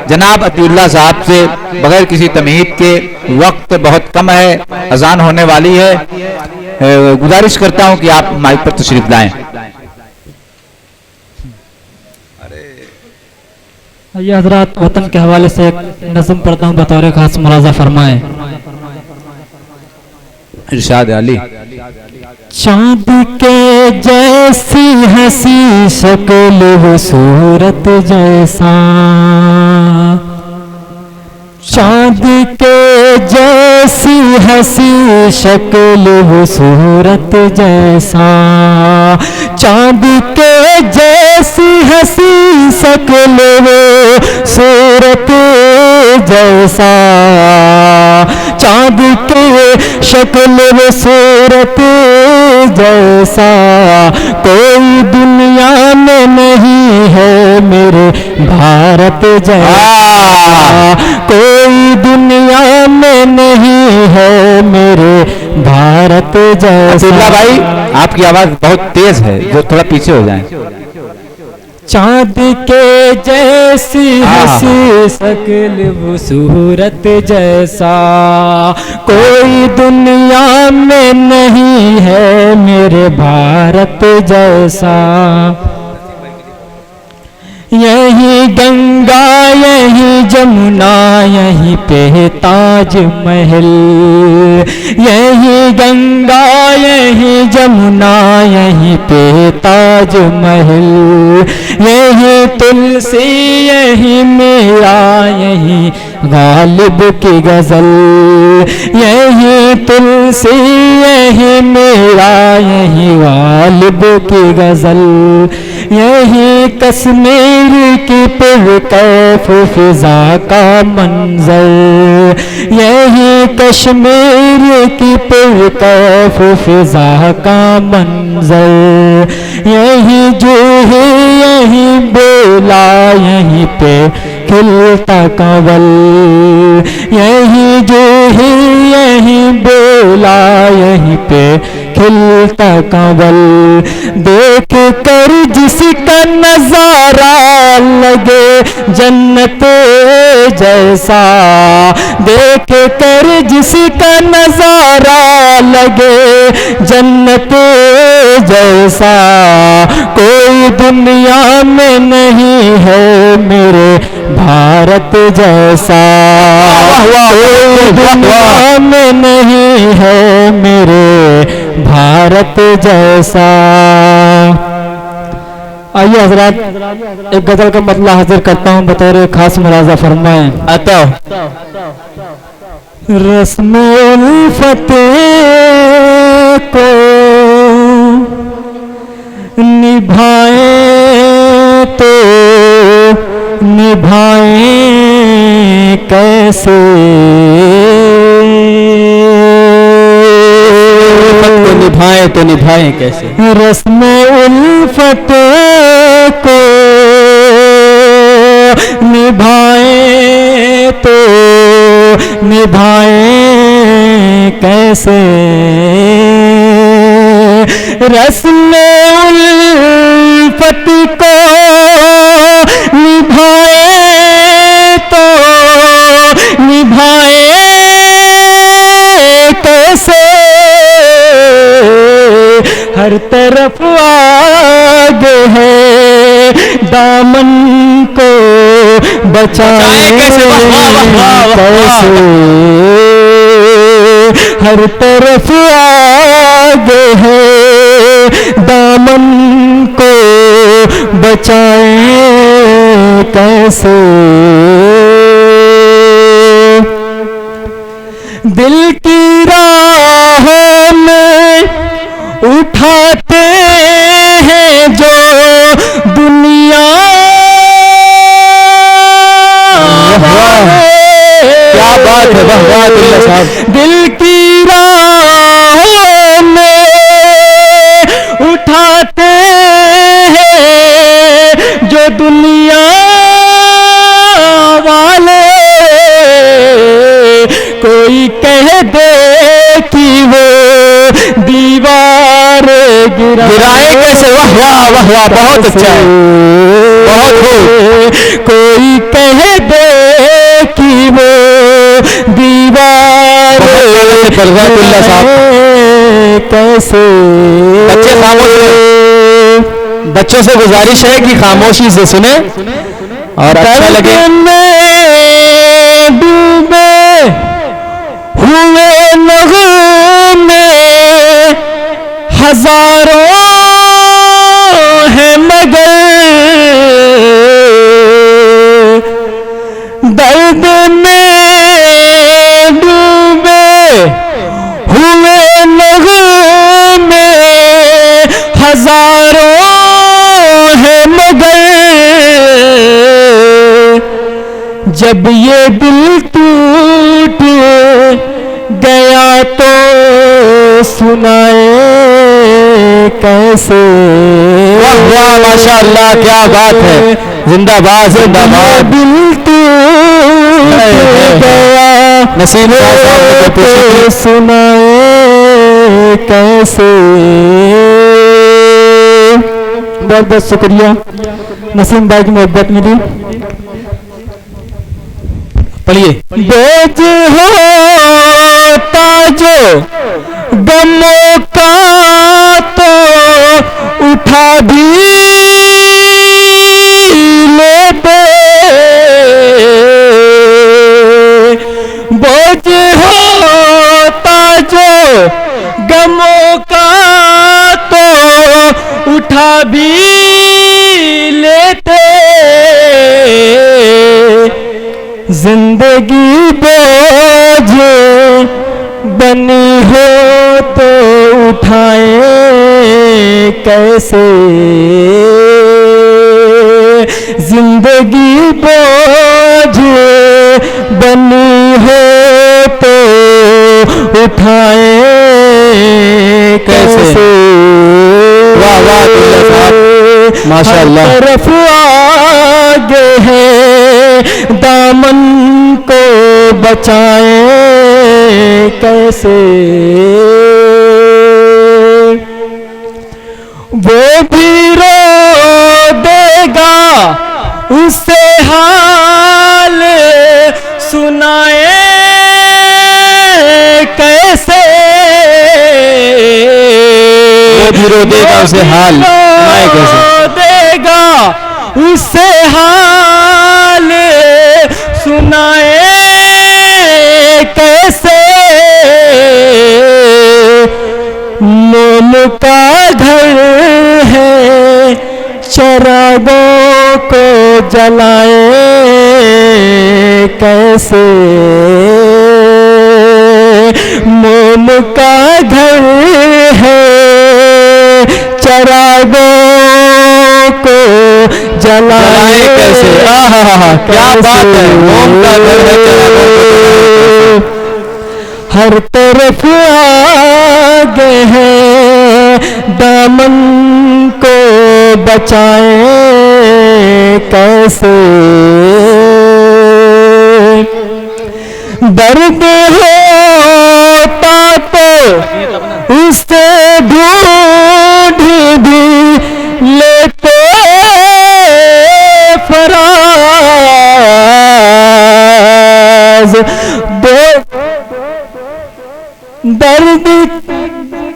जनाब अतीउल्लाह साहब से बगैर किसी तमहीद के, वक्त बहुत कम है, अजान होने वाली है, गुजारिश करता हूं कि आप माइक पर तशरीफ लाएं। ये हजरात वतन के हवाले से एक नज़्म पढ़ता हूँ, बतौर खास मुलाजा फरमाएं। इरशाद अली। चांद के जैसी हंसी शक्ल वो सूरत जैसा, चांद के जैसी हंसी शक्ल वो सूरत जैसा, चांद के जैसी हंसी शक्ल वो सूरत जैसा, चांद के शक्ल वो सूरत जैसा कोई दुनिया में नहीं है मेरे भारत जैसा, कोई दुनिया में नहीं है मेरे भारत जैसा। भाई आपकी आवाज बहुत तेज है, जो थोड़ा पीछे हो जाएं। चांद के जैसी हंसी शक्ल वो सूरत जैसा कोई दुनिया में नहीं है मेरे भारत जैसा। यही गंगा यही जमुना यही पे ताज महल, यही गंगा यही जमुना यही पे ताज महल, यही तुलसी यही मीरा यही गालिब की गजल, यही तुलसी यही मीरा यही गालिब की गजल, यही कश्मीर की पुरकैफ फिजा का मंजर, यही कश्मीर की पुरकैफ फिजा का मंजर, यही जूही यही बेला यहीं पे खिलता कंवल, यही जूही यही बेला यहीं पे खिलता कंवल, देख कर जिसका नजारा लगे जन्नत जैसा, देख कर जिसका नजारा लगे जन्नत जैसा कोई दुनिया में नहीं है मेरे भारत जैसा, कोई दुनिया में नहीं है मेरे भारत जैसा। आइए हजरात एक गजल का मतला हाजिर करता हूँ, बतौर खास मुलाजा फरमाएं। आता रस्म उल्फत को निभाए तो निभाए कैसे, निभाएं तो निभाएं कैसे, रस्म उल्फत को निभाए तो निभाए कैसे, रस्म उल्फत को निभाए तो निभाए कैसे, हर तरफ आग है दामन को बचाए कैसे, हर तरफ आग है दामन को बचाए कैसे, दिल की राहों में उठाते हैं जो दुनिया क्या बात है, वाह दिल की राहों में उठाते हैं जो दुनिया वाले, कोई कह दे कि वो दीवार गिराए कैसे, वाह वाह वाह वाह बहुत अच्छा है, बहुत कोई कह दे बरकतुल्लाह साहब। कैसे बच्चे खामोश रहे। बच्चों से गुजारिश है कि खामोशी से सुने और अच्छा लगे। डूबे हुए नगमे हजारों है मगर दर्द में डूबे हुए नगमे हजारों है मगर जब ये दिल टूट गया तो सुनाए कैसे। वाह वाह माशाअल्लाह, क्या बात है, जिंदाबाद जिंदाबाद। दिल टूट गया नसीम तो सुनाए कैसे। बहुत बहुत शुक्रिया, नसीम भाई की मोहब्बत मिली। पढ़िए। बोझ होता जो गमों का तो उठा भी लेते, बोझ होता जो गमों का तो उठा भी लेते, जिंदगी बोझ बनी हो तो उठाए कैसे। जिंदगी बोझ बनी हो तो उठाए कैसे। वाह वाह माशाअल्लाह। तरफ आगे है दामन को बचाए कैसे। वो भी रो देगा उससे हाल सुनाए कैसे। वो भी रो देगा उसे हाल सुनाए कैसे। देगा उससे हाल सुनाए कैसे। मोम का घर है चरागों को जलाए कैसे। मोम का घर है चरागों को जलाए कैसे। क्या बात है, मोम का घर है चरागों को जलाए। हर तरफ आगे है दामन को बचाए कैसे। दर्द होता तो उससे ढूंढ भी लेते फराज। दर्द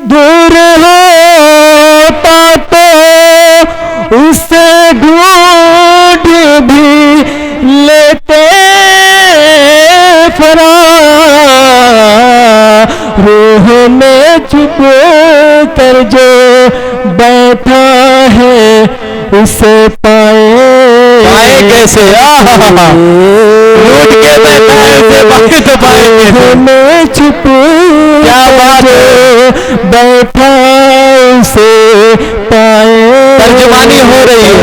दूर होता तो उससे ढूंढ भी लेते फराज। रूह में छुप कर जो बैठा है उसे पाए कैसे। लूट के बैठा है उसे बाकी तो पाएंगे। में छुप क्या बात है, बैठा उसे पाए। तर्जुमानी हो रही है।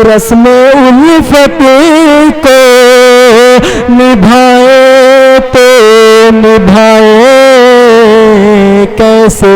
रस्म उल्फत को निभाए तो निभाए कैसे।